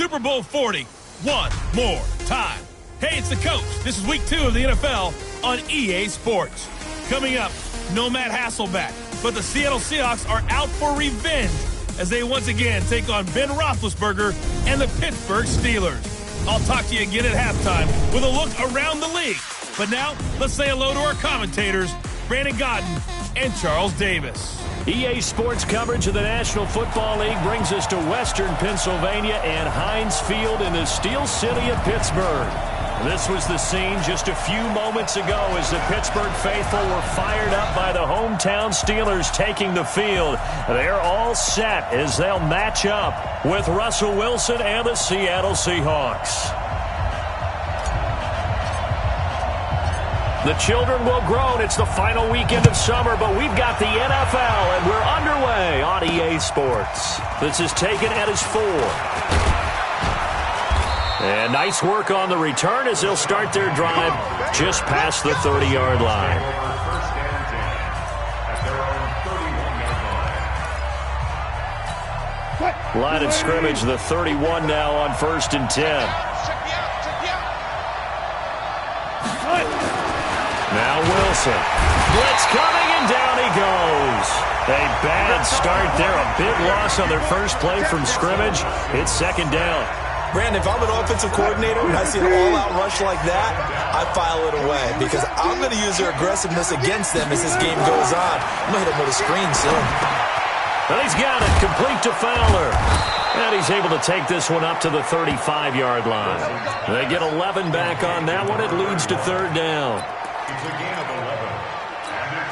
Super Bowl 40 one more time. Hey, it's the coach. This is week 2 of the NFL on EA Sports. Coming up, no Matt Hasselbeck, but the Seattle Seahawks are out for revenge as they once again take on Ben Roethlisberger and the Pittsburgh Steelers. I'll talk to you again at halftime with a look around the league. But now, let's say hello to our commentators, Brandon Godden and Charles Davis. EA Sports coverage of the National Football League brings us to Western Pennsylvania and Heinz Field in the Steel City of Pittsburgh. This was the scene just a few moments ago as the Pittsburgh faithful were fired up by the hometown Steelers taking the field. They're all set as they'll match up with Russell Wilson and the Seattle Seahawks. The children will groan. It's the final weekend of summer, but we've got the NFL, and we're underway on EA Sports. This is taken at his 4. And nice work on the return as they'll start their drive just past the 30-yard line. Line of scrimmage, the 31 now on 1st and 10. Now Wilson. Blitz coming, and down he goes. A bad start there. A big loss on their first play from scrimmage. It's 2nd down. Brandon, if I'm an offensive coordinator and I see an all-out rush like that, I file it away because I'm going to use their aggressiveness against them as this game goes on. I'm going to hit them with a screen soon. Well, he's got it. Complete to Fowler. And he's able to take this one up to the 35-yard line. They get 11 back on that one. It leads to 3rd down.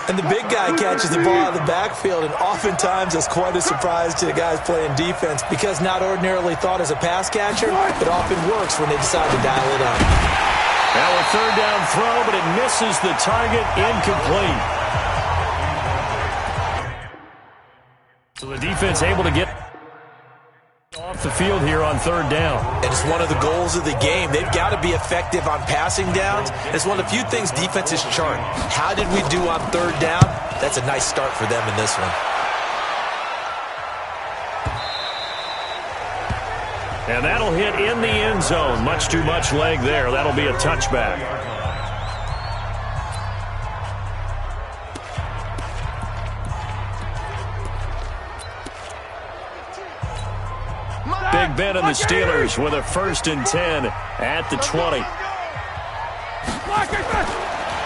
And the big guy catches the ball out of the backfield, and oftentimes that's quite a surprise to the guys playing defense because not ordinarily thought as a pass catcher, it often works when they decide to dial it up. Now a 3rd down throw, but it misses the target, incomplete. So the defense able to get off the field here on 3rd down. And it's one of the goals of the game. They've got to be effective on passing downs. It's one of the few things defenses chart. How did we do on 3rd down? That's a nice start for them in this one. And that'll hit in the end zone. Much too much leg there. That'll be a touchback. Big Ben and the Steelers with a 1st and 10 at the 20.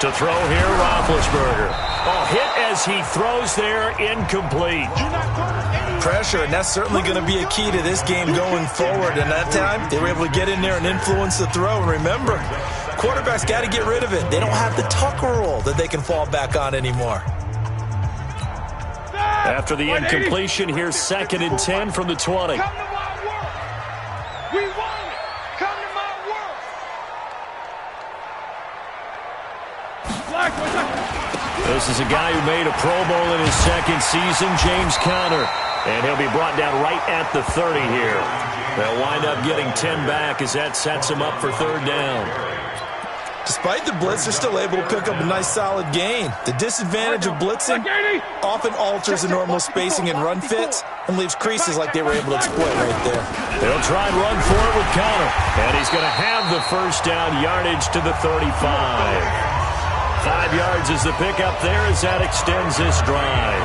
To throw here, Roethlisberger. Oh, hit as he throws there, incomplete. Pressure, and that's certainly going to be a key to this game going forward. And that time, they were able to get in there and influence the throw. And remember, quarterbacks got to get rid of it. They don't have the Tucker roll that they can fall back on anymore. After the incompletion, here's 2nd and 10 from the 20. We won it. Come to my world. This is a guy who made a Pro Bowl in his 2nd season, James Conner. And he'll be brought down right at the 30 here. They'll wind up getting 10 back as that sets him up for 3rd down. Despite the blitz, they're still able to pick up a nice solid gain. The disadvantage of blitzing often alters the normal spacing and run fits and leaves creases like they were able to exploit right there. They'll try and run for it with Conner. And he's going to have the 1st down yardage to the 35. 5 yards is the pickup there as that extends this drive.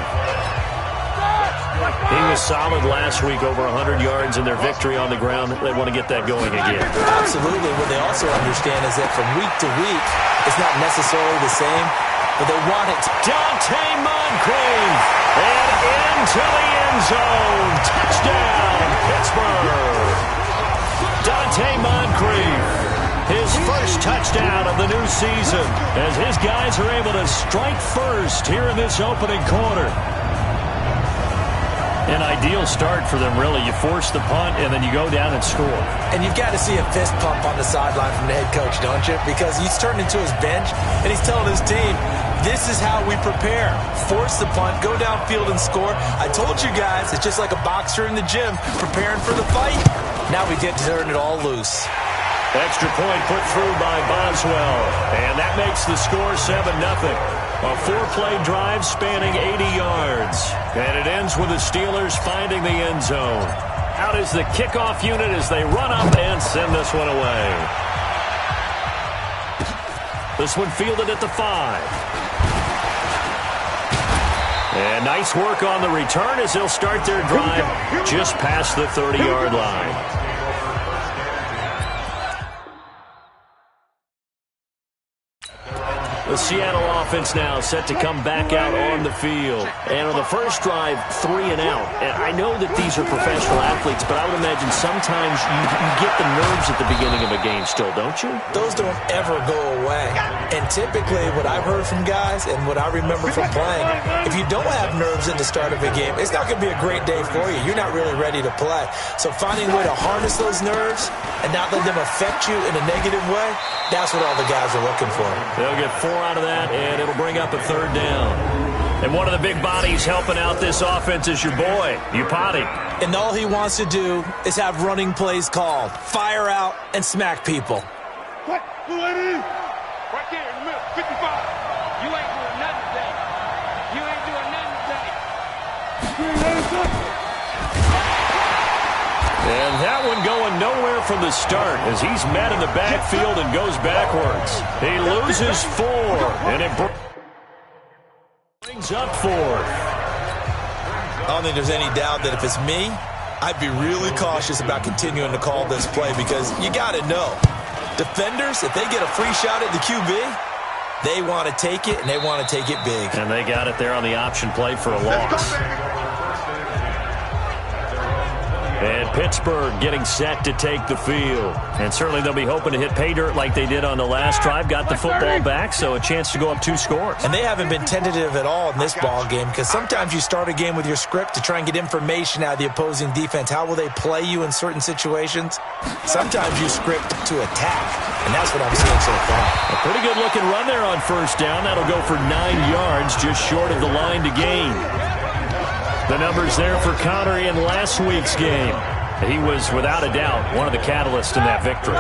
He was solid last week, over 100 yards in their victory on the ground. They want to get that going again. Absolutely. What they also understand is that from week to week, it's not necessarily the same, but they want it. Dante Moncrief, and into the end zone. Touchdown, Pittsburgh. Dante Moncrief, his first touchdown of the new season, as his guys are able to strike first here in this opening quarter. An ideal start for them, really. You force the punt, and then you go down and score. And you've got to see a fist pump on the sideline from the head coach, don't you? Because he's turned into his bench, and he's telling his team, this is how we prepare. Force the punt, go downfield and score. I told you guys, it's just like a boxer in the gym preparing for the fight. Now we get to turn it all loose. Extra point put through by Boswell, and that makes the score 7-0. A 4-play drive spanning 80 yards. And it ends with the Steelers finding the end zone. Out is the kickoff unit as they run up and send this one away. This one fielded at the 5. And nice work on the return as they'll start their drive just past the 30-yard line. The Seattle offense now set to come back out on the field. And on the first drive, 3 and out. And I know that these are professional athletes, but I would imagine sometimes you get the nerves at the beginning of a game still, don't you? Those don't ever go away. And typically what I've heard from guys and what I remember from playing, if you don't have nerves at the start of a game, it's not going to be a great day for you. You're not really ready to play. So finding a way to harness those nerves and not let them affect you in a negative way, that's what all the guys are looking for. They'll get 4 out of that, and it'll bring up a 3rd down. And one of the big bodies helping out this offense is your boy, Upati. And all he wants to do is have running plays called. Fire out and smack people. What? Right there in the middle, 55. You ain't doing nothing today. You ain't doing nothing today. And that one going nowhere from the start as he's met in the backfield and goes backwards. He loses 4, and it brings up 4th. I don't think there's any doubt that if it's me, I'd be really cautious about continuing to call this play because you got to know, defenders, if they get a free shot at the QB, they want to take it, and they want to take it big. And they got it there on the option play for a loss. And Pittsburgh getting set to take the field. And certainly they'll be hoping to hit pay dirt like they did on the last drive. Got the football back, so a chance to go up 2 scores. And they haven't been tentative at all in this ball game because sometimes you start a game with your script to try and get information out of the opposing defense. How will they play you in certain situations? Sometimes you script to attack, and that's what I'm seeing so far. A pretty good-looking run there on 1st down. That'll go for 9 yards, just short of the line to gain. The numbers there for Connery in last week's game. He was, without a doubt, one of the catalysts in that victory.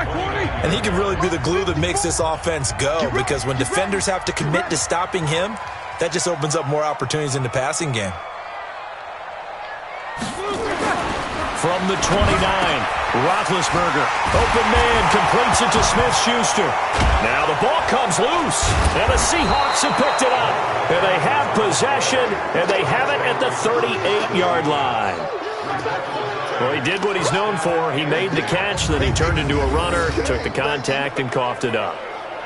And he can really be the glue that makes this offense go because when defenders have to commit to stopping him, that just opens up more opportunities in the passing game. From the 29, Roethlisberger, open man, completes it to Smith-Schuster. Now the ball comes loose, and the Seahawks have picked it up. And they have possession, and they have it at the 38-yard line. Well, he did what he's known for. He made the catch, then he turned into a runner, took the contact, and coughed it up.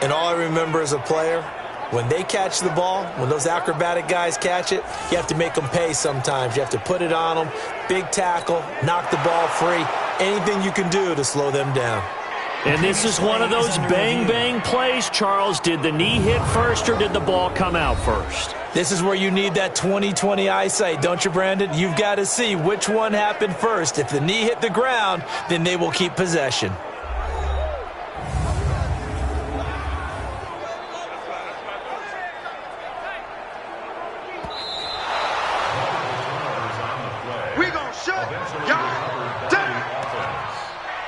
And all I remember as a player, when they catch the ball, when those acrobatic guys catch it, you have to make them pay sometimes. You have to put it on them, big tackle, knock the ball free, anything you can do to slow them down. And this is one of those bang-bang plays, Charles. Did the knee hit first or did the ball come out first? This is where you need that 20/20 eyesight, don't you, Brandon? You've got to see which one happened first. If the knee hit the ground, then they will keep possession.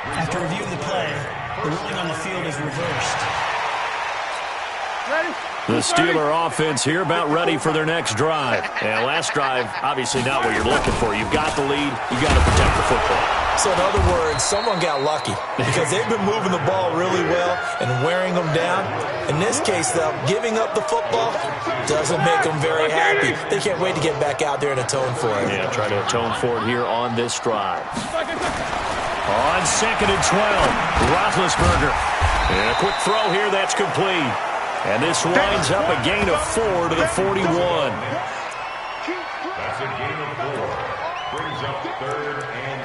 After reviewing the play, the ruling on the field is reversed. The Steeler offense here about ready for their next drive. And last drive, obviously not what you're looking for. You've got the lead. You've got to protect the football. So in other words, someone got lucky because they've been moving the ball really well and wearing them down. In this case, though, giving up the football doesn't make them very happy. They can't wait to get back out there and atone for it. Yeah, try to atone for it here on this drive. On 2nd and 12, Roethlisberger. And a quick throw here, that's complete. And this winds up a gain of 4 to the 41. That's a gain of 4. Brings up 3rd and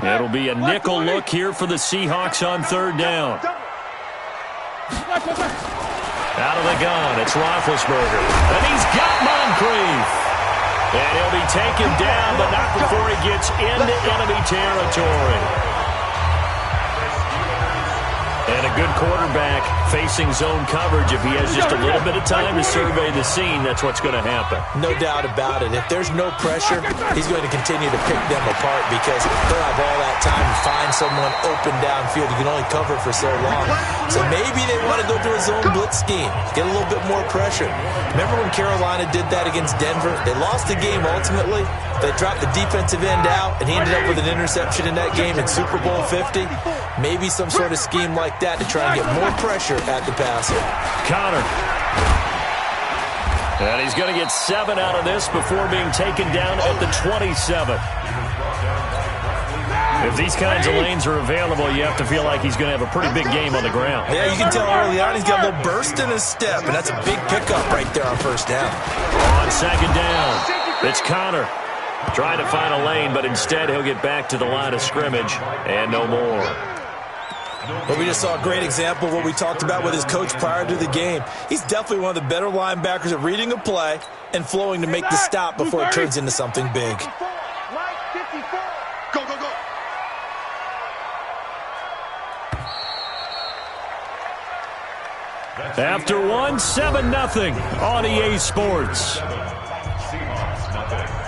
8. It'll be a nickel look here for the Seahawks on 3rd down. Out of the gun, it's Roethlisberger. And he's got Moncrief. And he'll be taken down, but not before he gets into enemy territory. And a good quarterback facing zone coverage. If he has just a little bit of time to survey the scene, that's what's going to happen. No doubt about it. If there's no pressure, he's going to continue to pick them apart because they'll have all that time to find someone open downfield. You can only cover for so long. So maybe they want to go to a zone blitz scheme, get a little bit more pressure. Remember when Carolina did that against Denver? They lost the game ultimately. They dropped the defensive end out, and he ended up with an interception in that game in Super Bowl 50. Maybe some sort of scheme like that to try and get more pressure at the passer. Connor. And he's going to get 7 out of this before being taken down at the 27. If these kinds of lanes are available, you have to feel like he's going to have a pretty big game on the ground. Yeah, you can tell early on he's got a little burst in his step, and that's a big pickup right there on first down. On second down, it's Connor. Trying to find a lane, but instead he'll get back to the line of scrimmage and no more. Well, we just saw a great example of what we talked about with his coach prior to the game. He's definitely one of the better linebackers at reading a play and flowing to make the stop before it turns into something big. Go, go, go. After one, 7-0 on EA Sports. Seahawks, nothing.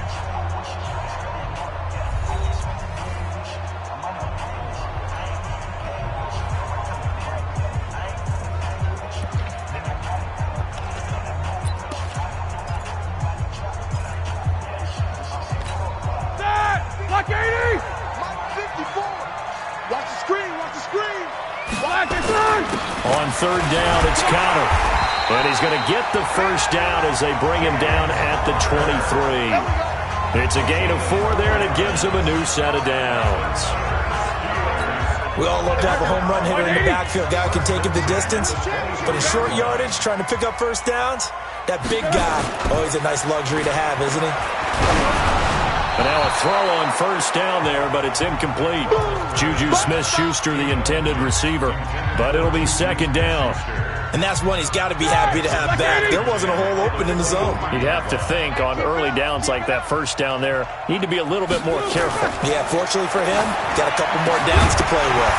Block 80! 54! Watch the screen, watch the screen! Block it, son! On third down, it's Connor. And he's going to get the first down as they bring him down at the 23. It's a gain of 4 there, and it gives him a new set of downs. We all love to have a home run hitter in the backfield. Guy who can take it the distance. But in short yardage, trying to pick up first downs, that big guy, always a nice luxury to have, isn't he? And now a throw on first down there, but it's incomplete. Juju Smith-Schuster, the intended receiver. But it'll be second down. And that's one he's got to be happy to have back. There wasn't a hole open in the zone. You'd have to think on early downs like that first down there, need to be a little bit more careful. Yeah, fortunately for him, got a couple more downs to play with.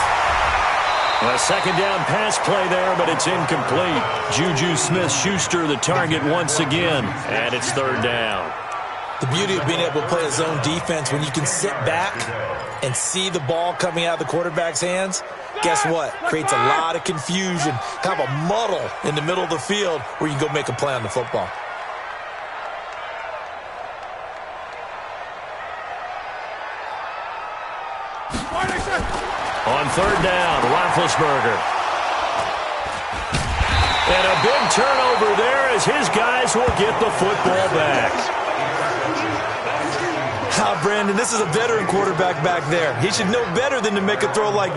A second down pass play there, but it's incomplete. Juju Smith-Schuster the target once again, and it's third down. The beauty of being able to play a zone defense when you can sit back and see the ball coming out of the quarterback's hands, guess what? Creates a lot of confusion, kind of a muddle in the middle of the field where you can go make a play on the football. On third down, Roethlisberger. And a big turnover there as his guys will get the football back. Brandon, this is a veteran quarterback back there. He should know better than to make a throw like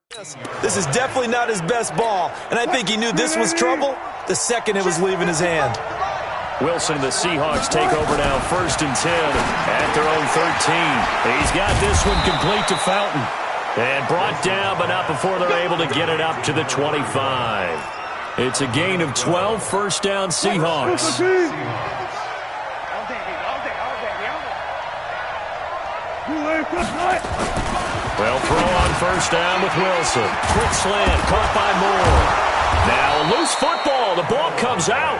this. This is definitely not his best ball, and I think he knew this was trouble the second it was leaving his hand. Wilson and the Seahawks take over now, 1st and 10 at their own 13. He's got this one complete to Fountain. And brought down, but not before they're able to get it up to the 25. It's a gain of 12, first down Seahawks. Well, throw on first down with Wilson. Quick slant, caught by Moore. Now a loose football. The ball comes out.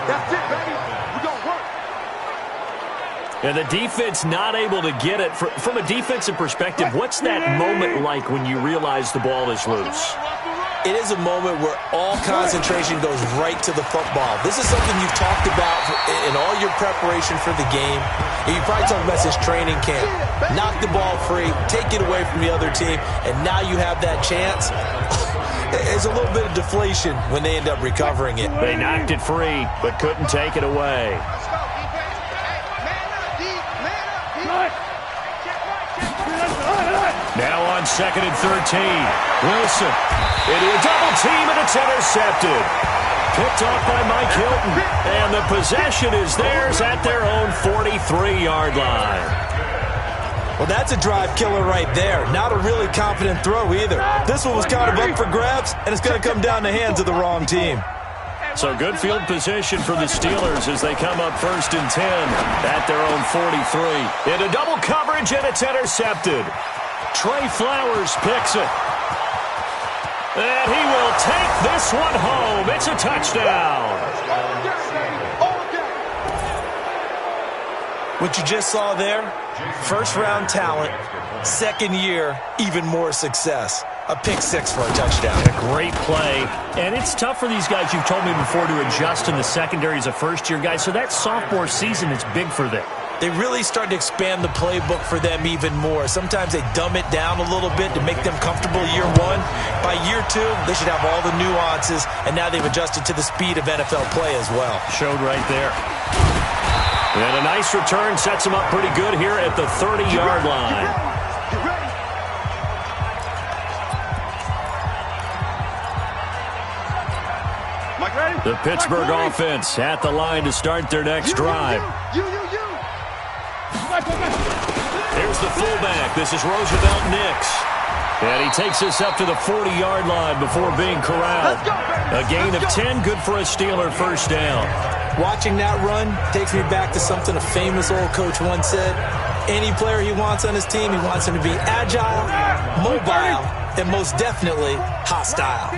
That's it, baby. We're going to work. And the defense not able to get it. From a defensive perspective, what's that moment like when you realize the ball is loose? It is a moment where all concentration goes right to the football. This is something you've talked about in all your preparation for the game. And you probably talked about since training camp. Knock the ball free, take it away from the other team, and now you have that chance. There's a little bit of deflation when they end up recovering it. They knocked it free, but couldn't take it away. Now on 2nd and 13. Wilson into a double team, and it's intercepted. Picked off by Mike Hilton, and the possession is theirs at their own 43-yard line. Well, that's a drive killer right there. Not a really confident throw either. This one was kind of up for grabs, and it's going to come down the hands of the wrong team. So good field position for the Steelers as they come up 1st and 10 at their own 43. Into double coverage, and it's intercepted. Trey Flowers picks it. And he will take this one home. It's a touchdown. What you just saw there, first-round talent, second year, even more success. A pick six for a touchdown. A great play. And it's tough for these guys, you've told me before, to adjust in the secondary as a first-year guy. So that sophomore season is big for them. They really start to expand the playbook for them even more. Sometimes they dumb it down a little bit to make them comfortable year one. By year two, they should have all the nuances, and now they've adjusted to the speed of NFL play as well. Showed right there. And a nice return sets them up pretty good here at the 30-yard line. The Pittsburgh offense at the line to start their next drive. Here's the fullback. This is Roosevelt Nix. And he takes us up to the 40-yard line before being corralled. A gain of 10, good for a Steeler first down. Watching that run takes me back to something a famous old coach once said. Any player he wants on his team, he wants him to be agile, mobile, and most definitely hostile.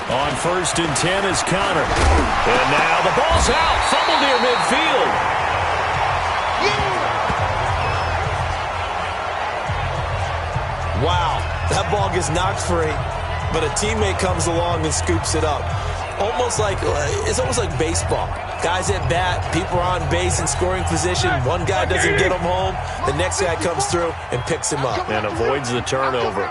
On 1st and 10 is Connor. And now the ball's out. Fumble near midfield. Wow, that ball gets knocked free, but a teammate comes along and scoops it up. It's almost like baseball. Guys at bat, people are on base in scoring position. One guy doesn't get him home. The next guy comes through and picks him up. And avoids the turnover.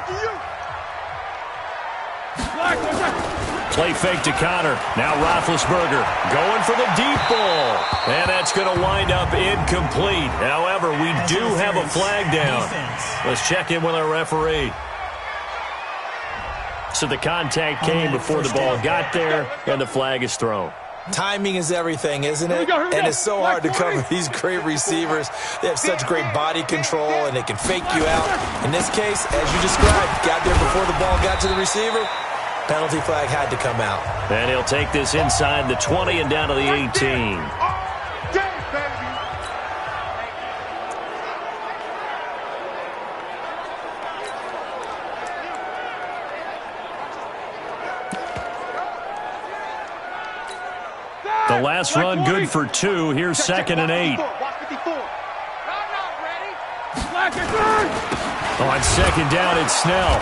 Play fake to Connor. Now Roethlisberger going for the deep ball. And that's going to wind up incomplete. However, we do have a flag down. Let's check in with our referee. So the contact came before the ball got there, and the flag is thrown. Timing is everything, isn't it? And it's so hard to cover these great receivers. They have such great body control, and they can fake you out. In this case, as you described, got there before the ball got to the receiver. Penalty flag had to come out. And he'll take this inside the 20 and down to the 18. The last run good for 2. Here's 2nd and 8. On 2nd down, it's Snell.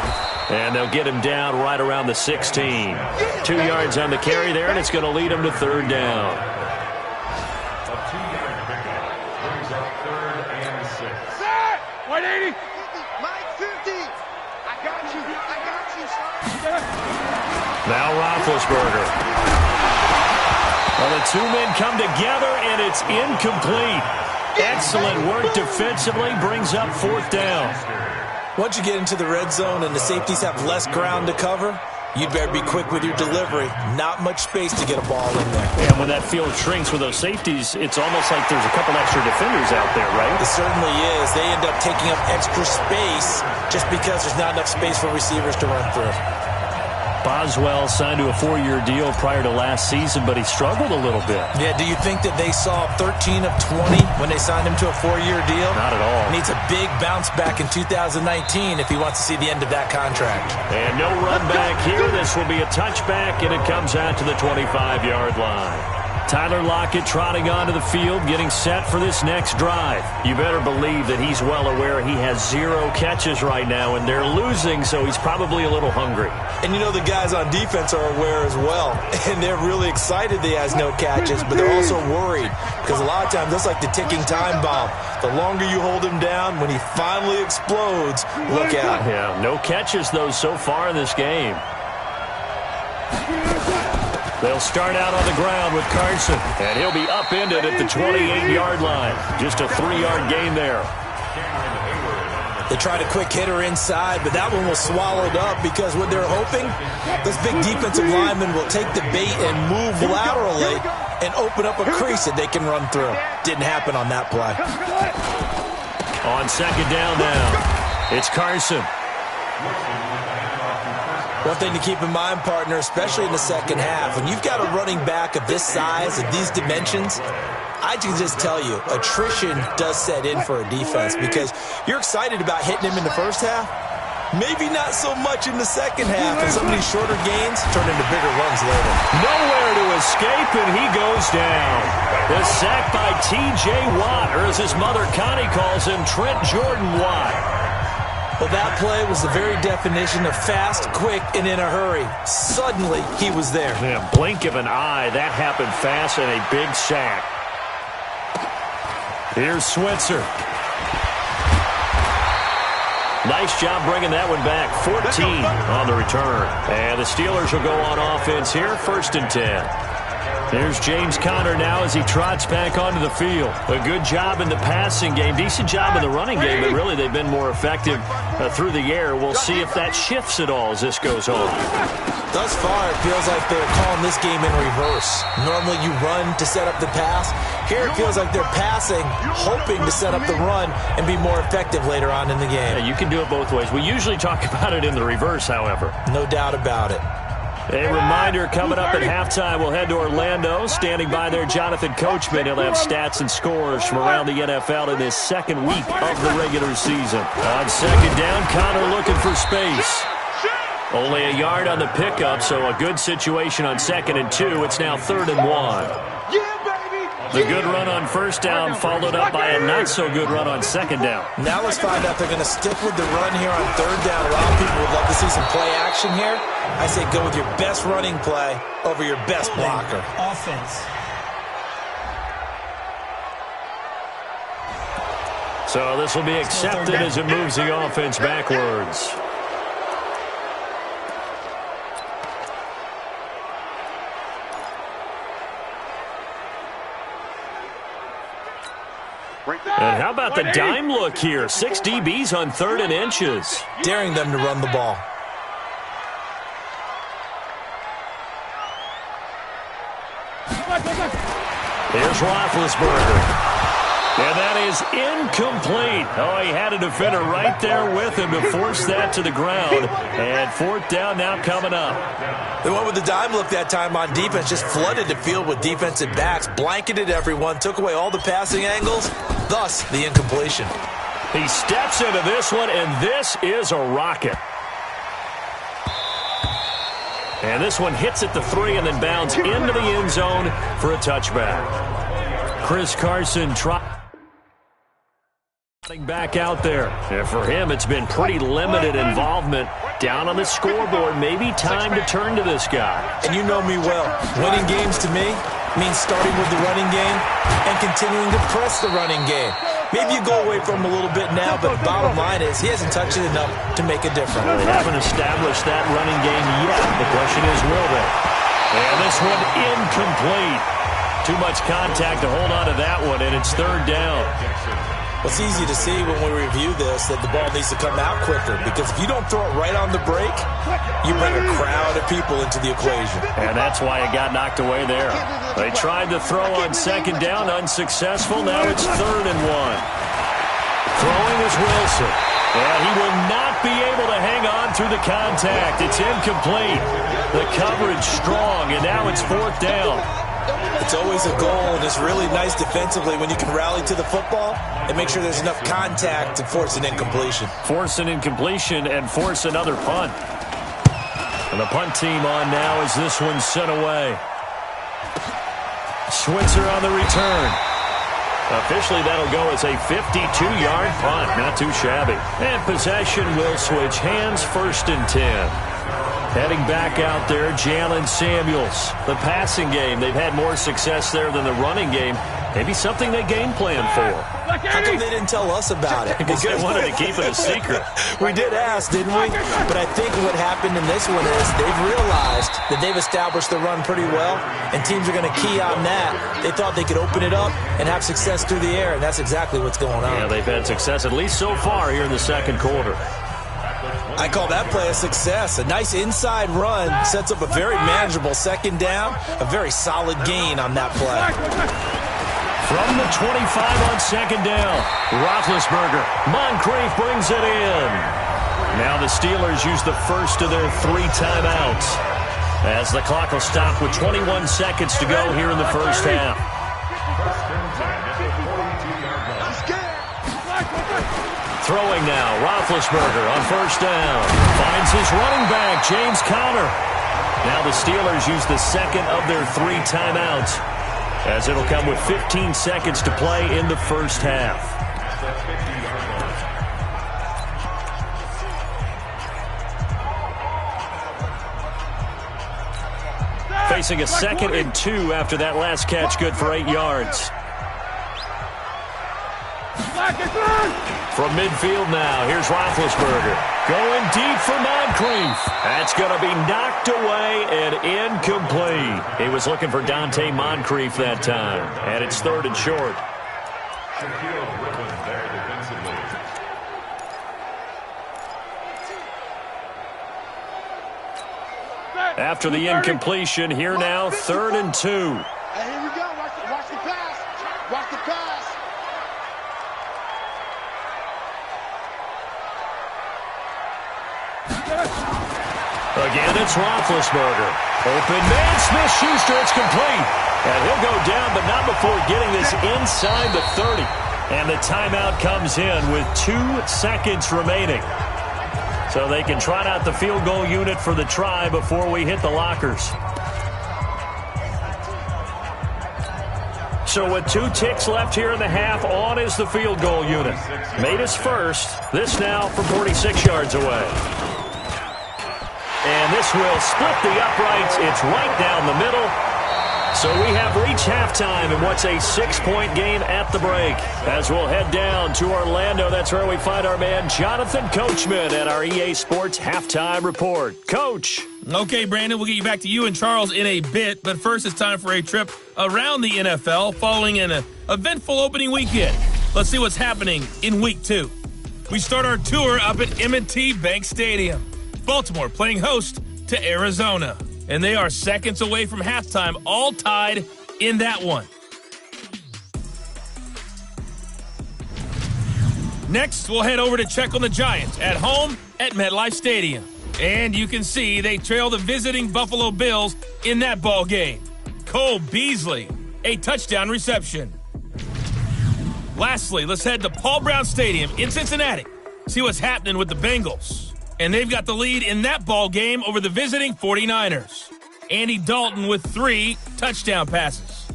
And they'll get him down right around the 16. 2 yards on the carry there, and it's going to lead him to 3rd down. A 2-yard pickup brings up 3rd and 6. 180. Mike 50. I got you. Now Roethlisberger. Well, the two men come together, and it's incomplete. Excellent work defensively, brings up 4th down. Once you get into the red zone and the safeties have less ground to cover, you'd better be quick with your delivery. Not much space to get a ball in there. And when that field shrinks with those safeties, it's almost like there's a couple extra defenders out there, right? It certainly is. They end up taking up extra space just because there's not enough space for receivers to run through. Boswell signed to a 4-year deal prior to last season, but he struggled a little bit. Yeah, do you think that they saw 13 of 20 when they signed him to a 4-year deal? Not at all. Needs a big bounce back in 2019 if he wants to see the end of that contract. And no run back here. This will be a touchback, and it comes out to the 25-yard line. Tyler Lockett trotting onto the field, getting set for this next drive. You better believe that he's well aware he has 0 catches right now, and they're losing, so he's probably a little hungry. And you know the guys on defense are aware as well, and they're really excited that he has no catches, but they're also worried because a lot of times that's like the ticking time bomb. The longer you hold him down, when he finally explodes, look out. Yeah, no catches, though, so far in this game. They'll start out on the ground with Carson, and he'll be upended at the 28-yard line. Just a 3-yard gain there. They tried a quick hitter inside, but that one was swallowed up because what they're hoping, those big defensive linemen will take the bait and move laterally and open up a crease that they can run through. Didn't happen on that play. On 2nd down now, it's Carson. One thing to keep in mind, partner, especially in the second half, when you've got a running back of this size, of these dimensions, I can just tell you, attrition does set in for a defense because you're excited about hitting him in the first half, Maybe not so much in the second half, and some of these shorter gains turn into bigger runs later. Nowhere to escape, and he goes down. The sack by T.J. Watt, or as his mother Connie calls him, Trent Jordan Watt. Well, that play was the very definition of fast, quick, and in a hurry. Suddenly, he was there. Man, blink of an eye, that happened fast and a big sack. Here's Switzer. Nice job bringing that one back. 14 on the return. And the Steelers will go on offense here, 1st and 10. There's James Conner now as he trots back onto the field. A good job in the passing game. Decent job in the running game, but really they've been more effective through the air. We'll see if that shifts at all as this goes on. Thus far, it feels like they're calling this game in reverse. Normally you run to set up the pass. Here it feels like they're passing, hoping to set up the run and be more effective later on in the game. Yeah, you can do it both ways. We usually talk about it in the reverse, however. No doubt about it. A reminder, coming up at halftime, we'll head to Orlando. Standing by there, Jonathan Coachman. He'll have stats and scores from around the NFL in this second week of the regular season. On second down, Conner looking for space. Only a yard on the pickup, so a good situation on 2nd and 2. It's now 3rd and 1. The good run on 1st down followed up by a not-so-good run on 2nd down. Now let's find out if they're going to stick with the run here on 3rd down. A lot of people would love to see some play action here. I say go with your best running play over your best blocker. Offense. So this will be accepted as it moves the offense backwards. And how about the dime look here? 6 DBs on 3rd and inches. Daring them to run the ball. Here's Roethlisberger. And that is incomplete. Oh, he had a defender right there with him to force that to the ground. And 4th down now coming up. They went with the dime look that time on defense, just flooded the field with defensive backs, blanketed everyone, took away all the passing angles, thus the incompletion. He steps into this one, and this is a rocket. And this one hits at the 3 and then bounds into the end zone for a touchback. Chris Carson trotting back out there. And for him, it's been pretty limited involvement. Down on the scoreboard, maybe time to turn to this guy. And you know me well. Winning games to me means starting with the running game and continuing to press the running game. Maybe you go away from him a little bit now, but the bottom line is he hasn't touched it enough to make a difference. Well, they haven't established that running game yet. The question is, will they? And this one incomplete. Too much contact to hold on to that one, and it's 3rd down. Well, it's easy to see when we review this that the ball needs to come out quicker, because if you don't throw it right on the break, you bring a crowd of people into the equation. And that's why it got knocked away there. They tried to throw on 2nd down, unsuccessful. Now it's 3rd and 1. Throwing is Wilson. And he will not be able to hang on through the contact. It's incomplete. The coverage strong, and now it's 4th down. It's always a goal, and it's really nice defensively when you can rally to the football and make sure there's enough contact to force an incompletion. Force an incompletion and force another punt. And the punt team on now as this one's sent away. Switzer on the return. Officially, that'll go as a 52-yard punt. Not too shabby. And possession will switch hands, 1st and 10. Heading back out there, Jalen Samuels. The passing game, they've had more success there than the running game. Maybe something they game plan for. How come they didn't tell us about it? Because they wanted to keep it a secret. We did ask, didn't we? But I think what happened in this one is they've realized that they've established the run pretty well, and teams are going to key on that. They thought they could open it up and have success through the air, and that's exactly what's going on. Yeah, they've had success, at least so far, here in the 2nd quarter. I call that play a success. A nice inside run sets up a very manageable 2nd down, a very solid gain on that play. From the 25 on 2nd down, Roethlisberger. Moncrief brings it in. Now the Steelers use the first of their 3 timeouts as the clock will stop with 21 seconds to go here in the 1st half. Throwing now, Roethlisberger on first down. Finds his running back, James Conner. Now the Steelers use the second of their 3 timeouts, as it'll come with 15 seconds to play in the first half. Facing a 2nd and 2 after that last catch, good for 8 yards. From midfield now, here's Roethlisberger. Going deep for Moncrief. That's going to be knocked away and incomplete. He was looking for Dante Moncrief that time. And it's 3rd and short. After the incompletion, here now, 3rd and 2. Hey, here we go. Watch the pass. Watch the pass. Again, it's Roethlisberger. Open man, Smith-Schuster, it's complete. And he'll go down, but not before getting this inside the 30. And the timeout comes in with 2 seconds remaining. So they can trot out the field goal unit for the try before we hit the lockers. So with 2 ticks left here in the half, on is the field goal unit. Made his first. This now from 46 yards away. And this will split the uprights. It's right down the middle. So we have reached halftime in what's a 6-point game at the break. As we'll head down to Orlando, that's where we find our man Jonathan Coachman at our EA Sports Halftime Report. Coach. Okay, Brandon, we'll get you back to you and Charles in a bit. But first, it's time for a trip around the NFL following an eventful opening weekend. Let's see what's happening in Week 2. We start our tour up at M&T Bank Stadium. Baltimore playing host to Arizona. And they are seconds away from halftime, all tied in that one. Next, we'll head over to check on the Giants at home at MetLife Stadium. And you can see they trail the visiting Buffalo Bills in that ball game. Cole Beasley, a touchdown reception. Lastly, let's head to Paul Brown Stadium in Cincinnati. See what's happening with the Bengals. And they've got the lead in that ball game over the visiting 49ers. Andy Dalton with 3 touchdown passes.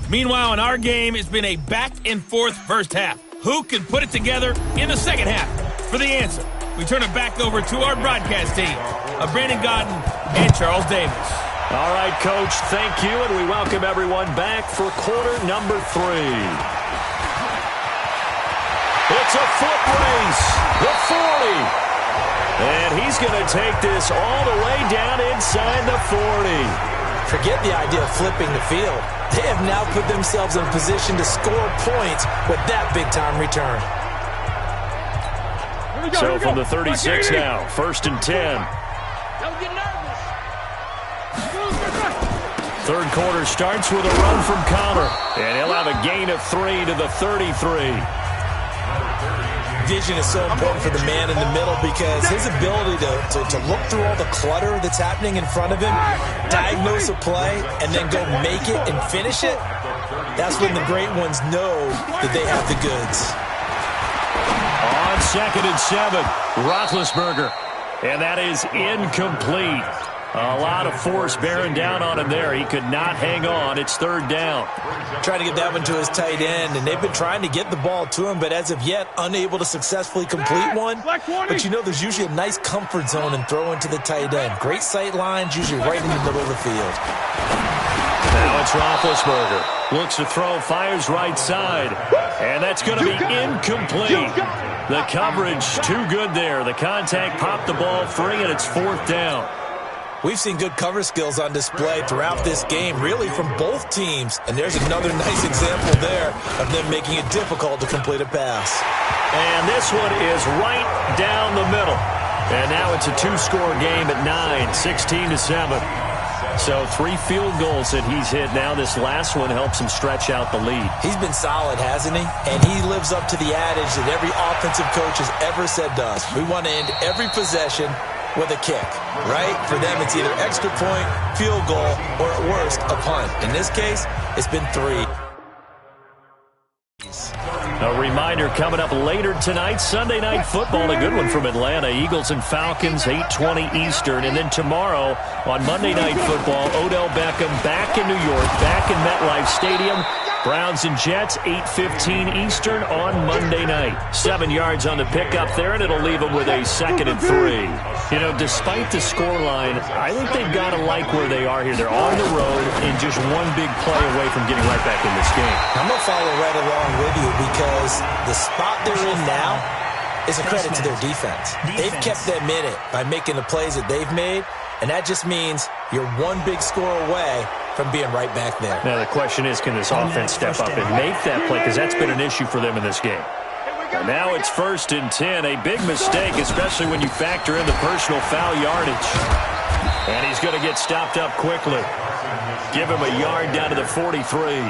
Meanwhile, in our game, it's been a back-and-forth first half. Who can put it together in the second half? For the answer, we turn it back over to our broadcast team of Brandon Godden and Charles Davis. All right, Coach, thank you, and we welcome everyone back for quarter number 3. It's a foot race, the 40. And he's going to take this all the way down inside the 40. Forget the idea of flipping the field. They have now put themselves in a position to score points with that big-time return. So from the 36 now, 1st and 10. Don't get nervous. Third quarter starts with a run from Conner. And he'll have a gain of 3 to the 33. Vision is so important for the man in the middle because his ability to look through all the clutter that's happening in front of him, diagnose a play, and then go make it and finish it, that's when the great ones know that they have the goods. On 2nd and 7, Roethlisberger. And that is incomplete. A lot of force bearing down on him there. He could not hang on. It's 3rd down. Trying to get that one to his tight end, and they've been trying to get the ball to him, but as of yet, unable to successfully complete one. But you know, there's usually a nice comfort zone in throwing to the tight end. Great sight lines, usually right in the middle of the field. Now it's Roethlisberger. Looks to throw, fires right side. And that's going to be incomplete. The coverage too good there. The contact popped the ball free, and it's 4th down. We've seen good cover skills on display throughout this game, really from both teams. And there's another nice example there of them making it difficult to complete a pass. And this one is right down the middle. And now it's a 2-score game at 9, 16-7. So 3 field goals that he's hit now. This last one helps him stretch out the lead. He's been solid, hasn't he? And he lives up to the adage that every offensive coach has ever said to us. We want to end every possession with a kick, right? For them, it's either extra point, field goal, or at worst, a punt. In this case, it's been 3. A reminder coming up later tonight, Sunday Night Football, a good one from Atlanta. Eagles and Falcons, 8:20 Eastern. And then tomorrow on Monday Night Football, Odell Beckham back in New York, back in MetLife Stadium. Browns and Jets, 8:15 Eastern on Monday night. 7 yards on the pickup there, and it'll leave them with a 2nd and 3. You know, despite the scoreline, I think they've got to like where they are here. They're on the road and just one big play away from getting right back in this game. I'm going to follow right along with you because the spot they're in now is a credit to their defense. They've kept them in it by making the plays that they've made, and that just means you're one big score away from being right back there. Now the question is, can this offense step up and make that play? Because that's been an issue for them in this game. And now it's 1st and 10. A big mistake, especially when you factor in the personal foul yardage. And he's going to get stopped up quickly. Give him a yard down to the 43.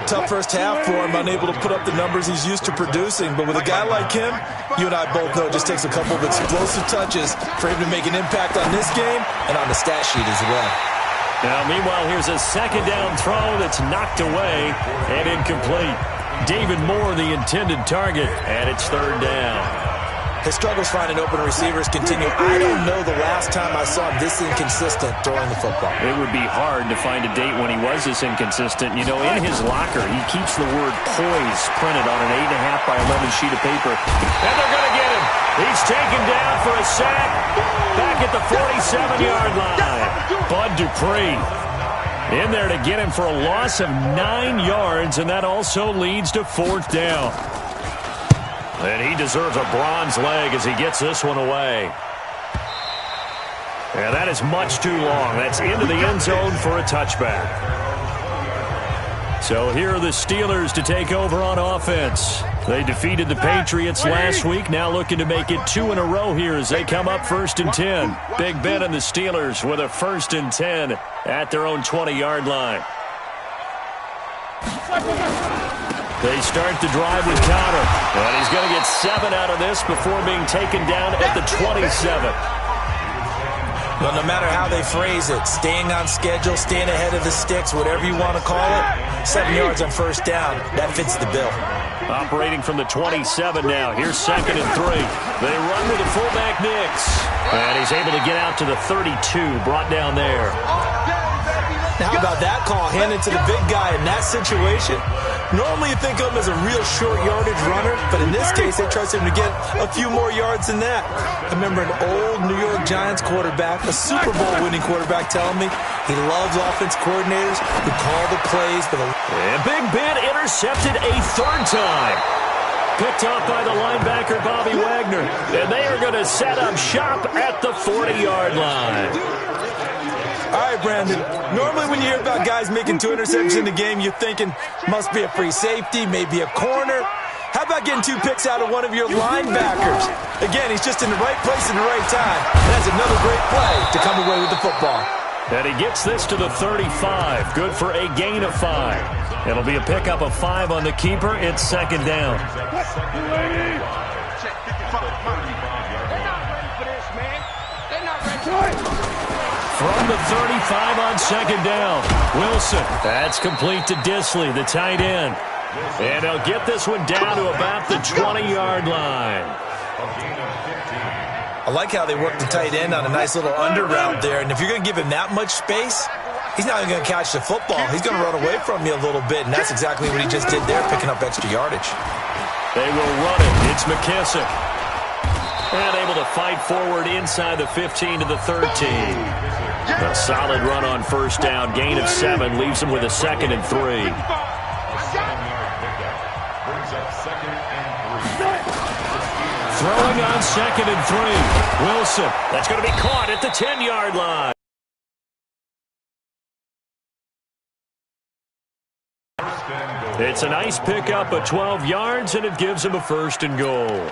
Tough first half for him, unable to put up the numbers he's used to producing. But with a guy like him, you and I both know it just takes a couple of explosive touches for him to make an impact on this game and on the stat sheet as well. Now, meanwhile, here's a 2nd down throw that's knocked away and incomplete. David Moore, the intended target, and it's 3rd down. His struggles finding open receivers continue. I don't know the last time I saw him this inconsistent throwing the football. It would be hard to find a date when he was this inconsistent. You know, in his locker, he keeps the word poise printed on an 8.5 by 11 sheet of paper. And they're going to get him. He's taken down for a sack back at the 47-yard line. Bud Dupree in there to get him for a loss of 9 yards, and that also leads to 4th down. And he deserves a bronze leg as he gets this one away. And that is much too long. That's into the end zone for a touchback. So here are the Steelers to take over on offense. They defeated the Patriots last week, now looking to make it 2 in a row here as they come up 1st and 10. Big Ben and the Steelers with a 1st and 10 at their own 20-yard line. They start the drive with Connor, and he's going to get 7 out of this before being taken down at the 27. Well, no matter how they phrase it, staying on schedule, staying ahead of the sticks, whatever you want to call it, 7 yards on 1st down, that fits the bill. Operating from the 27 now. Here's 2nd and 3. They run with the fullback Nix, and he's able to get out to the 32, brought down there. How about that call handed to the big guy in that situation? Normally you think of him as a real short yardage runner, but in this case they trust him to get a few more yards than that. I remember an old New York Giants quarterback, a Super Bowl winning quarterback, telling me he loves offense coordinators who call the plays for the... And Big Ben intercepted a 3rd time. Picked off by the linebacker Bobby Wagner. And they are going to set up shop at the 40-yard line. All right, Brandon, normally when you hear about guys making 2 interceptions in the game, you're thinking must be a free safety, maybe a corner. How about getting 2 picks out of one of your linebackers? Again, he's just in the right place at the right time. And that's another great play to come away with the football. And he gets this to the 35. Good for a gain of 5. It'll be a pickup of 5 on the keeper. It's 2nd down. From the 35 on 2nd down. Wilson. That's complete to Disley, the tight end. And they'll get this one down to about the 20-yard line. I like how they work the tight end on a nice little under route there. And if you're going to give him that much space, he's not even going to catch the football. He's going to run away from you a little bit, and that's exactly what he just did there, picking up extra yardage. They will run it. It's McKissick. And able to fight forward inside the 15 to the 13. A solid run on 1st down. Gain of 7 leaves him with a 2nd and 3. Throwing on 2nd and 3. Wilson. That's going to be caught at the 10-yard line. It's a nice pickup of 12 yards, and it gives him a 1st and goal.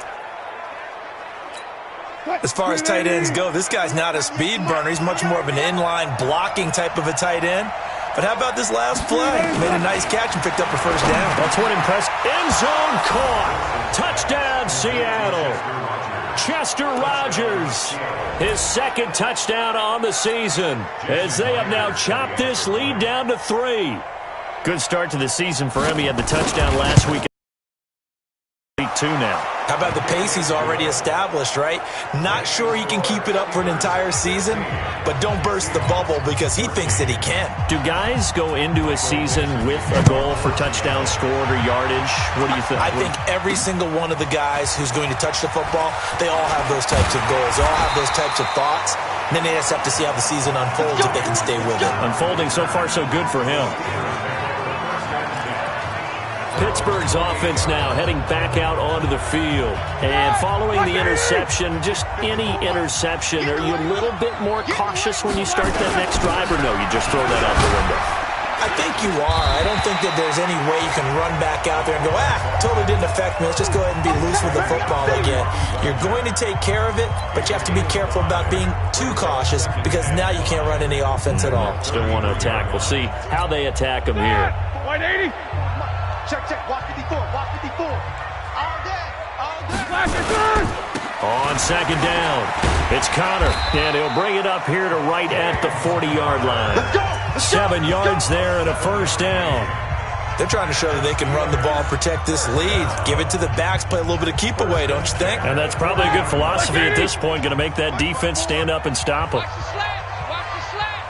As far as tight ends go, this guy's not a speed burner. He's much more of an inline blocking type of a tight end. But how about this last play? Made a nice catch and picked up a 1st down. That's what impressed. End zone caught. Touchdown, Seattle. Chester Rogers, his 2nd touchdown on the season, as they have now chopped this lead down to 3. Good start to the season for him. He had the touchdown last week. 2 now. How about the pace he's already established, right? Not sure he can keep it up for an entire season, but don't burst the bubble because he thinks that he can. Do guys go into a season with a goal for touchdown scored or yardage? What do you think? I think every single one of the guys who's going to touch the football, they all have those types of goals. They all have those types of thoughts. And then they just have to see how the season unfolds if they can stay with it. Unfolding so far so good for him. Pittsburgh's offense now heading back out onto the field. And following the interception, just any interception, are you a little bit more cautious when you start that next drive, or no, you just throw that out the window? I think you are. I don't think that there's any way you can run back out there and go, totally didn't affect me. Let's just go ahead and be loose with the football again. You're going to take care of it, but you have to be careful about being too cautious because now you can't run any offense at all. Still want to attack. We'll see how they attack him here. 180. Check, walk 54, walk 54. All day, all day. Flash it through. On second down, it's Connor, and he'll bring it up here to right at the 40-yard line. Let's go. 7 yards there and a first down. They're trying to show that they can run the ball and protect this lead. Give it to the backs, play a little bit of keep away, don't you think? And that's probably a good philosophy at this point, going to make that defense stand up and stop them. Watch the slant. Watch the slant.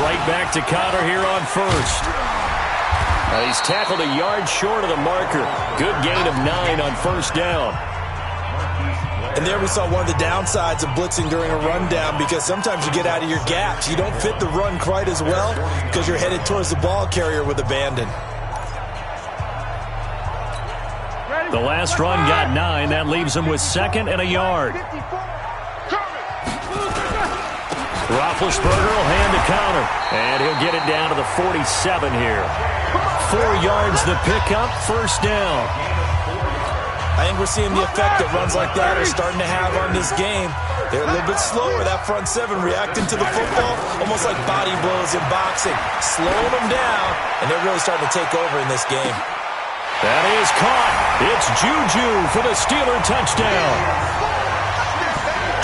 Right back to Connor here on first. He's tackled a yard short of the marker. Good gain of 9 on first down. And there we saw one of the downsides of blitzing during a rundown because sometimes you get out of your gaps. You don't fit the run quite as well because you're headed towards the ball carrier with abandon. The last run got 9. That leaves him with 2nd and a yard. Roethlisberger will hand to Connor, and he'll get it down to the 47 here. 4 yards the pickup, first down. I think we're seeing the effect that runs like that are starting to have on this game. They're a little bit slower, that front 7 reacting to the football, almost like body blows in boxing, slowing them down, and they're really starting to take over in this game. That is caught. It's Juju for the Steeler touchdown.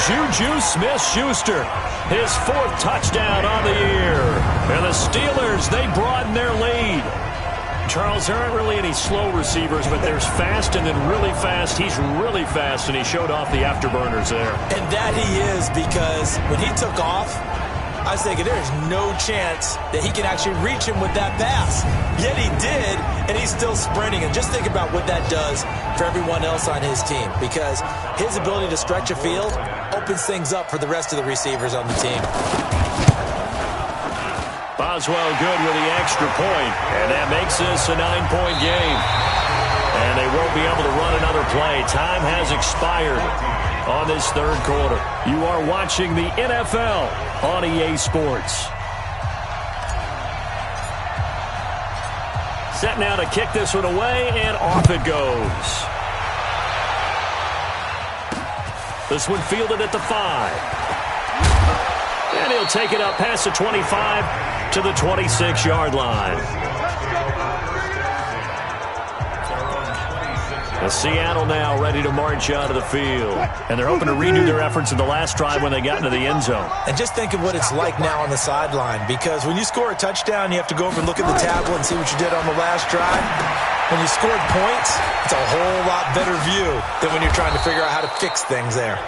Juju Smith-Schuster, his 4th touchdown on the year. And the Steelers, they broaden their lead. Charles, there aren't really any slow receivers, but there's fast and then really fast. He's really fast, and he showed off the afterburners there. And that he is, because when he took off, I was thinking there's no chance that he can actually reach him with that pass. Yet he did, and he's still sprinting. And just think about what that does for everyone else on his team, because his ability to stretch a field opens things up for the rest of the receivers on the team. Boswell good with the extra point, and that makes this a 9-point game. And they won't be able to run another play. Time has expired on this 3rd quarter. You are watching the NFL on EA Sports. Set now to kick this one away, and off it goes. This one fielded at the 5. And he'll take it up past the 25 to the 26-yard line. And Seattle now ready to march out of the field. And they're hoping to redo their efforts in the last drive when they got into the end zone. And just think of what it's like now on the sideline, because when you score a touchdown, you have to go over and look at the tablet and see what you did on the last drive. When you scored points, it's a whole lot better view than when you're trying to figure out how to fix things there.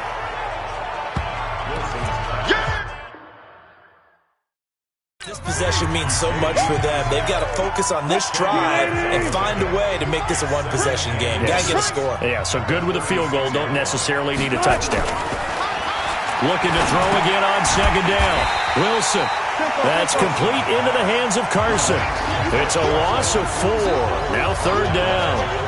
This possession means so much for them. They've got to focus on this drive and find a way to make this a one-possession game. Got to get a score. Yeah, so good with a field goal. Don't necessarily need a touchdown. Looking to throw again on second down. Wilson. That's complete into the hands of Carson. It's a loss of 4. Now 3rd down.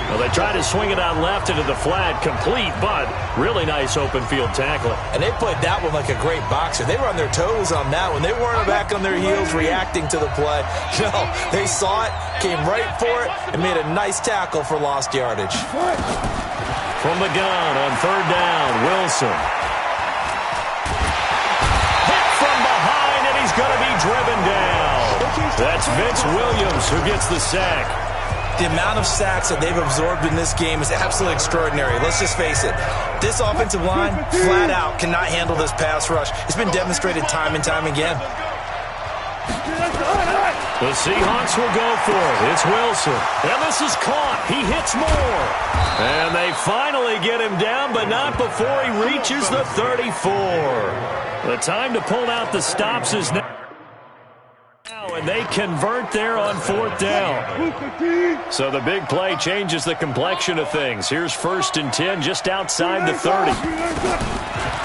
Well, they tried to swing it out left into the flat, complete, but really nice open field tackling. And they played that one like a great boxer. They were on their toes on that one. They weren't back on their heels reacting to the play. No, they saw it, came right for it, and made a nice tackle for lost yardage. From the gun on 3rd down, Wilson. Hit from behind, and he's going to be driven down. That's Vince Williams who gets the sack. The amount of sacks that they've absorbed in this game is absolutely extraordinary. Let's just face it. This offensive line, flat out, cannot handle this pass rush. It's been demonstrated time and time again. The Seahawks will go for it. It's Wilson. And this is caught. He hits more. And they finally get him down, but not before he reaches the 34. The time to pull out the stops is now. And they convert there on 4th down. So the big play changes the complexion of things. Here's 1st and 10 just outside the 30.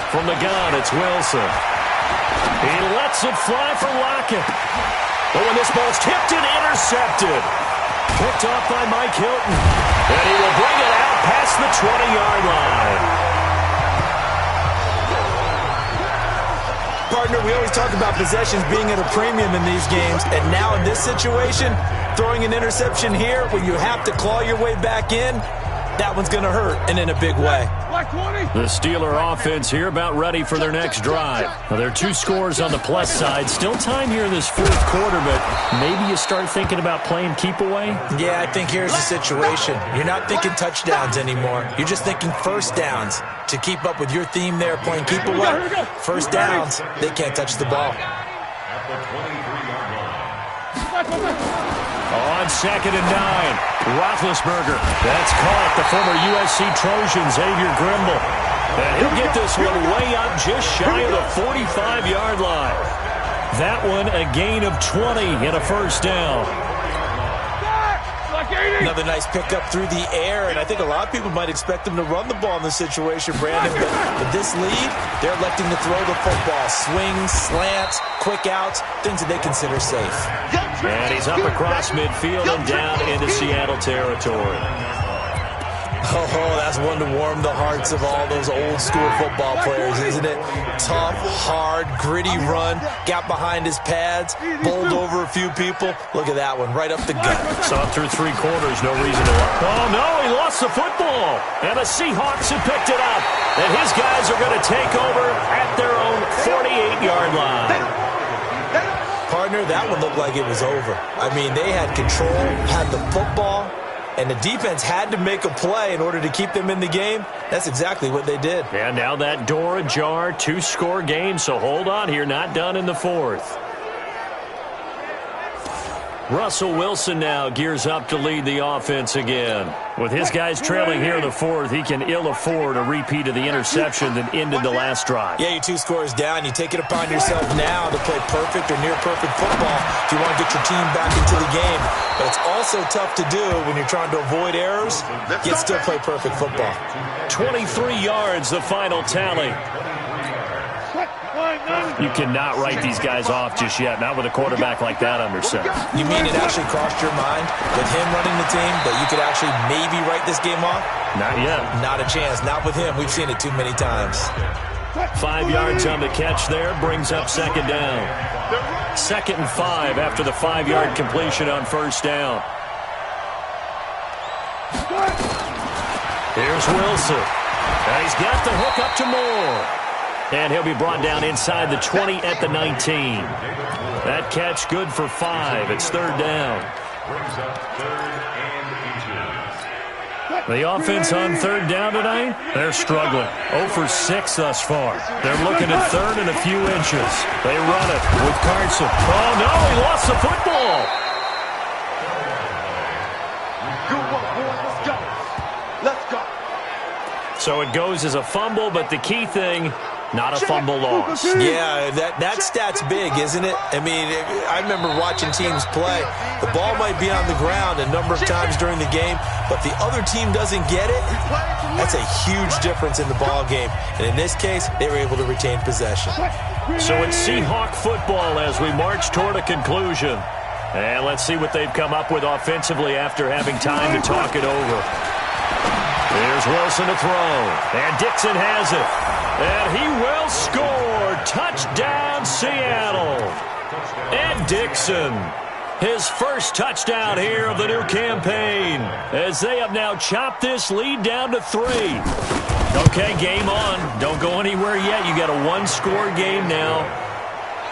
From the gun, it's Wilson. He lets it fly for Lockett. But when this ball's tipped and intercepted. Picked off by Mike Hilton. And he will bring it out past the 20-yard line. Partner, we always talk about possessions being at a premium in these games, and now in this situation, throwing an interception here when you have to claw your way back in, that one's going to hurt, and in a big way. The Steeler offense here about ready for their next drive. Now, there are 2 scores on the plus side. Still time here in this 4th quarter, but maybe you start thinking about playing keep away? Yeah, I think here's the situation. You're not thinking touchdowns anymore. You're just thinking first downs. To keep up with your theme there, playing keep away, first downs, they can't touch the ball. At the 23-yard line. On 2nd and 9, Roethlisberger. That's caught. The former USC Trojan, Xavier Grimble. And he'll get this one way up just shy of the 45-yard line. That one a gain of 20 and a first down. Another nice pickup through the air, and I think a lot of people might expect them to run the ball in this situation, Brandon. But with this lead, they're electing to throw the football. Swings, slants, quick outs, things that they consider safe. And he's up across midfield and down into Seattle territory. Oh, that's one to warm the hearts of all those old-school football players, isn't it? Tough, hard, gritty run, got behind his pads, bowled over a few people. Look at that one, right up the gut. Saw through 3 quarters, no reason to lie. Oh, no, he lost the football. And the Seahawks have picked it up. And his guys are going to take over at their own 48-yard line. Partner, that one looked like it was over. I mean, they had control, had the football, and the defense had to make a play in order to keep them in the game. That's exactly what they did. And now that door ajar, 2-score game, so hold on here, not done in the 4th. Russell Wilson now gears up to lead the offense again. With his guys trailing here in the 4th, he can ill afford a repeat of the interception that ended the last drive. Yeah, you're 2 scores down. You take it upon yourself now to play perfect or near-perfect football if you want to get your team back into the game. But it's also tough to do when you're trying to avoid errors, yet still play perfect football. 23 yards, the final tally. You cannot write these guys off just yet, not with a quarterback like that under center. You mean it actually crossed your mind with him running the team that you could actually maybe write this game off? Not yet. Not a chance. Not with him. We've seen it too many times. 5 yards on the catch there, brings up 2nd down. 2nd and 5 after the 5-yard completion on 1st down. Here's Wilson. And he's got the hook up to Moore. And he'll be brought down inside the 20 at the 19. That catch good for 5. It's 3rd down. Brings up 3rd and 18. The offense on 3rd down tonight, they're struggling. 0 for 6 thus far. They're looking at 3rd and a few inches. They run it with Carson. Oh, no, he lost the football. Good work, boy. Let's go. Let's go. So it goes as a fumble, but the key thing, not a fumble loss. Yeah, that stat's big, isn't it? I mean, I remember watching teams play. The ball might be on the ground a number of times during the game, but the other team doesn't get it. That's a huge difference in the ball game. And in this case, they were able to retain possession. So it's Seahawk football as we march toward a conclusion. And let's see what they've come up with offensively after having time to talk it over. Here's Wilson to throw. And Dixon has it. And he will score. Touchdown, Seattle. Ed Dixon. His first touchdown here of the new campaign. As they have now chopped this lead down to 3. Okay, game on. Don't go anywhere yet. You got a 1-score game now.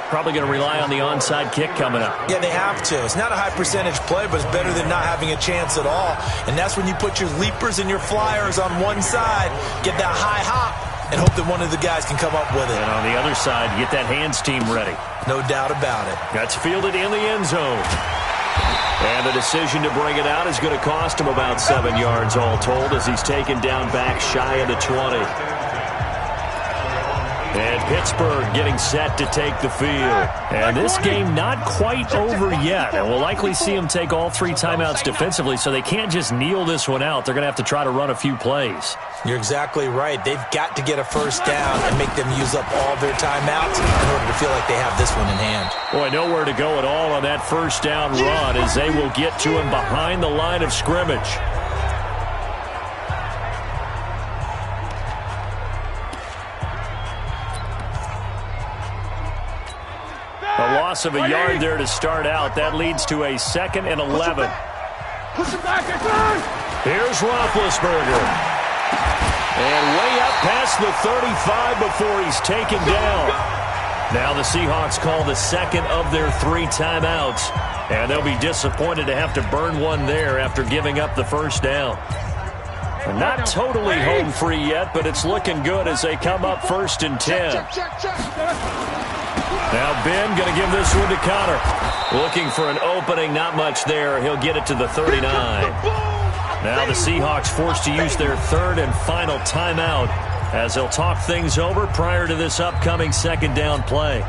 Probably going to rely on the onside kick coming up. Yeah, they have to. It's not a high percentage play, but it's better than not having a chance at all. And that's when you put your leapers and your flyers on one side, get that high hop, and hope that one of the guys can come up with it. And on the other side, get that hands team ready. No doubt about it. That's fielded in the end zone. And the decision to bring it out is going to cost him about 7 yards all told as he's taken down back shy of the 20. And Pittsburgh getting set to take the field. And this game not quite over yet. And we'll likely see them take all 3 timeouts defensively, so they can't just kneel this one out. They're going to have to try to run a few plays. You're exactly right. They've got to get a first down and make them use up all their timeouts in order to feel like they have this one in hand. Boy, nowhere to go at all on that first down run as they will get to him behind the line of scrimmage. A loss of a yard there to start out. That leads to a 2nd and 11. Here's Roethlisberger. And way up past the 35 before he's taken down. Now the Seahawks call the 2nd of their 3 timeouts. And they'll be disappointed to have to burn one there after giving up the first down. And not totally home free yet, but it's looking good as they come up 1st and 10. Now Ben going to give this one to Connor. Looking for an opening, not much there. He'll get it to the 39. Now the Seahawks forced to use their 3rd and final timeout as they'll talk things over prior to this upcoming 2nd down play.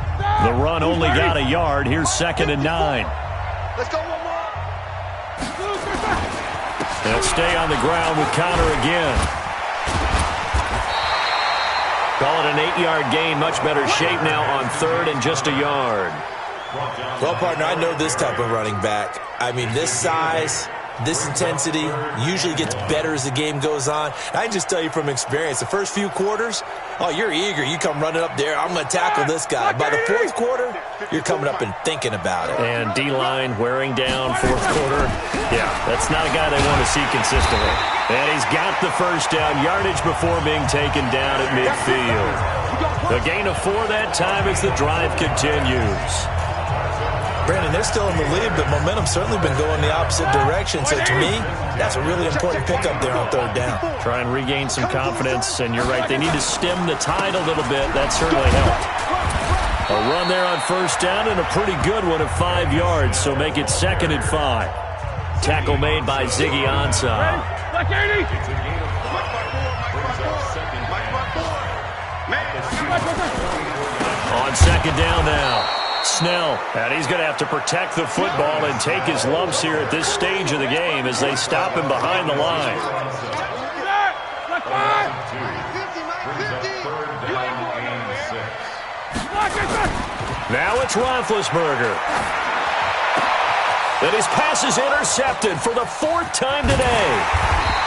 The run only got a yard. Here's 2nd and 9. Let's go one more. They'll stay on the ground with Connor again. Call it an 8-yard gain. Much better shape now on 3rd and just a yard. Well, partner, I know this type of running back. I mean, this size, this intensity usually gets better as the game goes on. I can just tell you from experience, the first few quarters, oh, you're eager. You come running up there, I'm going to tackle this guy. By the 4th quarter, you're coming up and thinking about it. And D-line wearing down 4th quarter. Yeah, that's not a guy they want to see consistently. And he's got the first down, yardage before being taken down at midfield. A gain of 4 that time as the drive continues. Brandon, they're still in the lead, but momentum's certainly been going the opposite direction. So to me, that's a really important pickup there on 3rd down. Try and regain some confidence, and you're right, they need to stem the tide a little bit. That certainly helped. A run there on 1st down and a pretty good one of 5 yards, so make it 2nd and 5. Tackle made by Ziggy Ansah. On 2nd down now. Snell, and he's going to have to protect the football and take his lumps here at this stage of the game as they stop him behind the line. Now it's Roethlisberger. And his pass is intercepted for the 4th time today.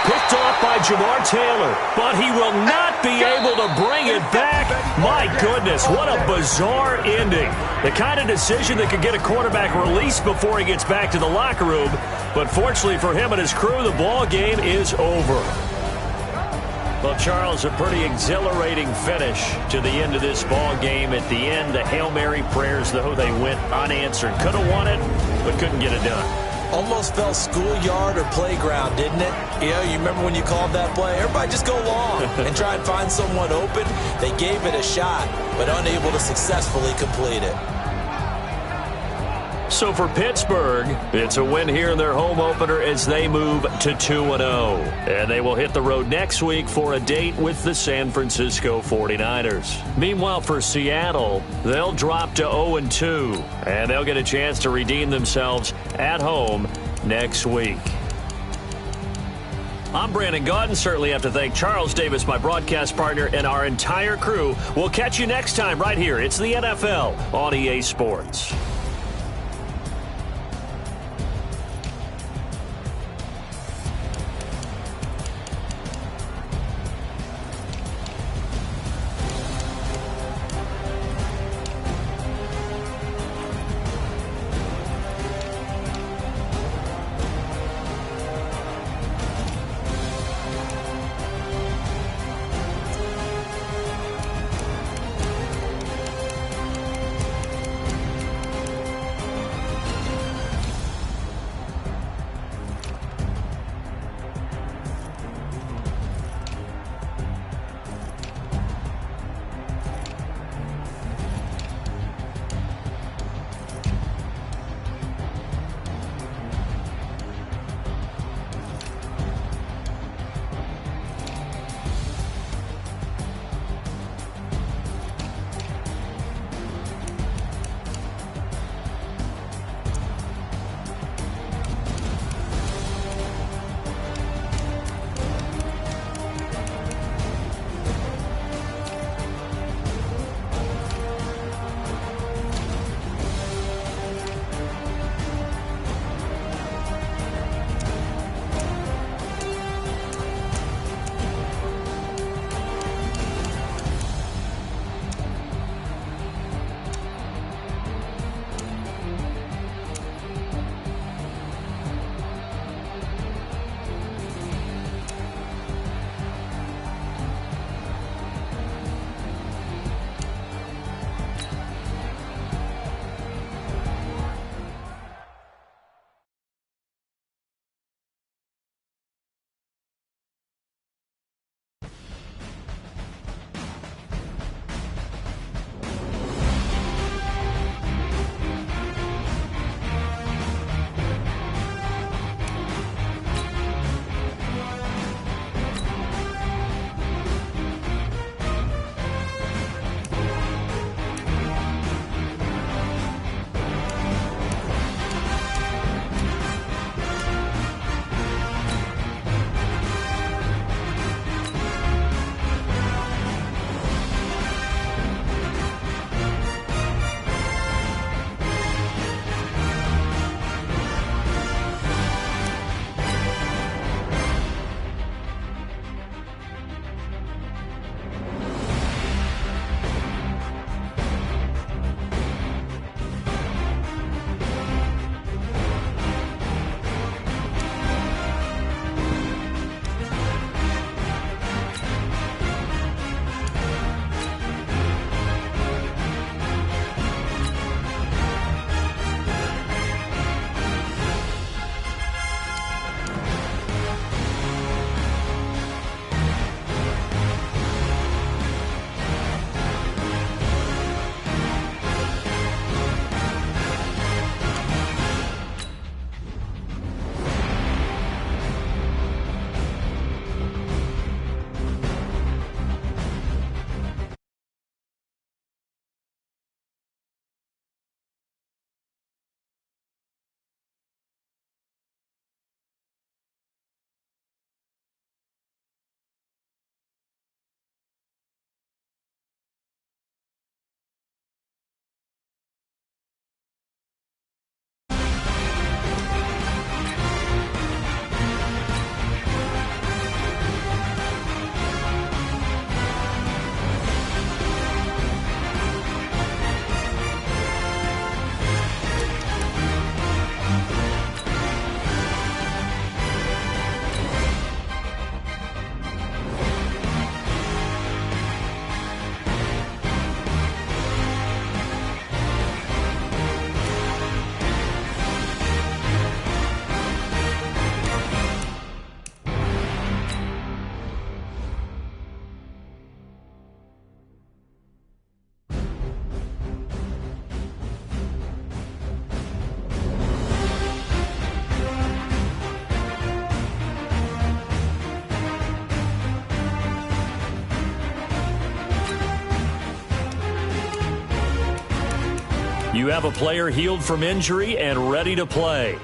Picked off by Jamar Taylor, but he will not be able to bring it back. My goodness, what a bizarre ending. The kind of decision that could get a quarterback released before he gets back to the locker room. But fortunately for him and his crew, the ball game is over. Well, Charles, a pretty exhilarating finish to the end of this ball game. At the end, the Hail Mary prayers, though, they went unanswered. Could have won it, but couldn't get it done. Almost felt schoolyard or playground, didn't it? You know, you remember when you called that play? Everybody just go long and try and find someone open. They gave it a shot, but unable to successfully complete it. So for Pittsburgh, it's a win here in their home opener as they move to 2-0. And they will hit the road next week for a date with the San Francisco 49ers. Meanwhile, for Seattle, they'll drop to 0-2. And they'll get a chance to redeem themselves at home next week. I'm Brandon Gaudin. Certainly have to thank Charles Davis, my broadcast partner, and our entire crew. We'll catch you next time right here. It's the NFL on EA Sports. You have a player healed from injury and ready to play.